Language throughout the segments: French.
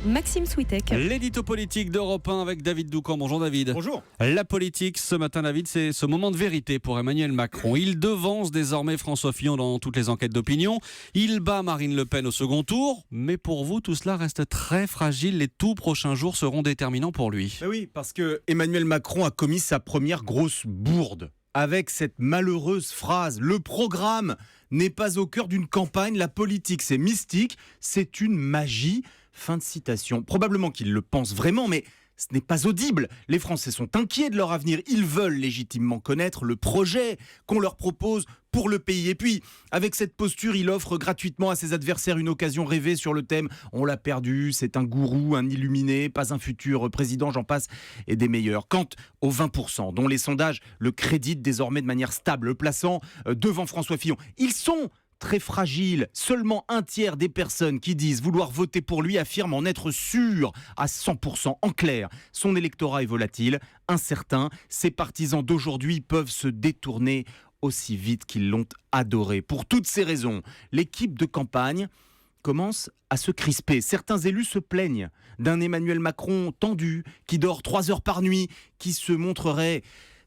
Maxime Switek. L'édito politique d'Europe 1 avec David Doucan. Bonjour David. Bonjour. La politique, ce matin David, c'est ce moment de vérité pour Emmanuel Macron. Il devance désormais François Fillon dans toutes les enquêtes d'opinion. Il bat Marine Le Pen au second tour. Mais pour vous, tout cela reste très fragile. Les tout prochains jours seront déterminants pour lui. Ben oui, parce que Emmanuel Macron a commis sa première grosse bourde. Avec cette malheureuse phrase, le programme n'est pas au cœur d'une campagne, la politique c'est mystique, c'est une magie. Fin de citation. Probablement qu'il le pense vraiment, mais ce n'est pas audible. Les Français sont inquiets de leur avenir. Ils veulent légitimement connaître le projet qu'on leur propose pour le pays. Et puis, avec cette posture, il offre gratuitement à ses adversaires une occasion rêvée sur le thème « On l'a perdu, c'est un gourou, un illuminé, pas un futur président, j'en passe, et des meilleurs ». Quant aux 20%, dont les sondages le créditent désormais de manière stable, le plaçant devant François Fillon, ils sont très fragile. Seulement un tiers des personnes qui disent vouloir voter pour lui affirment en être sûrs à 100%. En clair, son électorat est volatile, incertain. Ses partisans d'aujourd'hui peuvent se détourner aussi vite qu'ils l'ont adoré. Pour toutes ces raisons, l'équipe de campagne commence à se crisper. Certains élus se plaignent d'un Emmanuel Macron tendu, qui dort 3 heures par nuit, qui se montrerait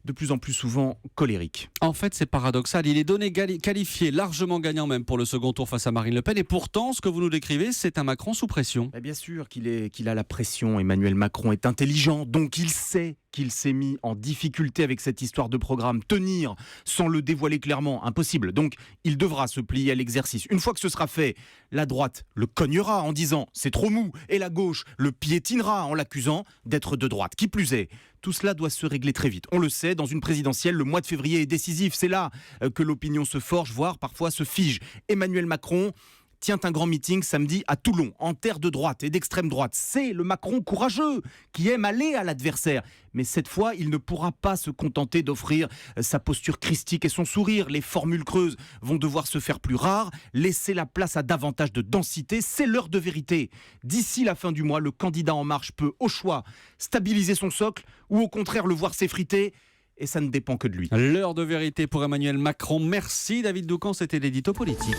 de plus en plus souvent colérique. En fait, c'est paradoxal. Il est donné qualifié, largement gagnant même pour le second tour face à Marine Le Pen. Et pourtant, ce que vous nous décrivez, c'est un Macron sous pression. Bien sûr qu'il a la pression. Emmanuel Macron est intelligent, donc il sait qu'il s'est mis en difficulté avec cette histoire de programme. Tenir sans le dévoiler clairement, impossible. Donc il devra se plier à l'exercice. Une fois que ce sera fait, la droite le cognera en disant « c'est trop mou » et la gauche le piétinera en l'accusant d'être de droite. Qui plus est, tout cela doit se régler très vite. On le sait, dans une présidentielle, le mois de février est décisif. C'est là que l'opinion se forge, voire parfois se fige. Emmanuel Macron tient un grand meeting samedi à Toulon, en terre de droite et d'extrême droite. C'est le Macron courageux qui aime aller à l'adversaire. Mais cette fois, il ne pourra pas se contenter d'offrir sa posture christique et son sourire. Les formules creuses vont devoir se faire plus rares, laisser la place à davantage de densité. C'est l'heure de vérité. D'ici la fin du mois, le candidat En Marche peut, au choix, stabiliser son socle ou au contraire le voir s'effriter. Et ça ne dépend que de lui. L'heure de vérité pour Emmanuel Macron. Merci David Doucan, c'était l'édito politique.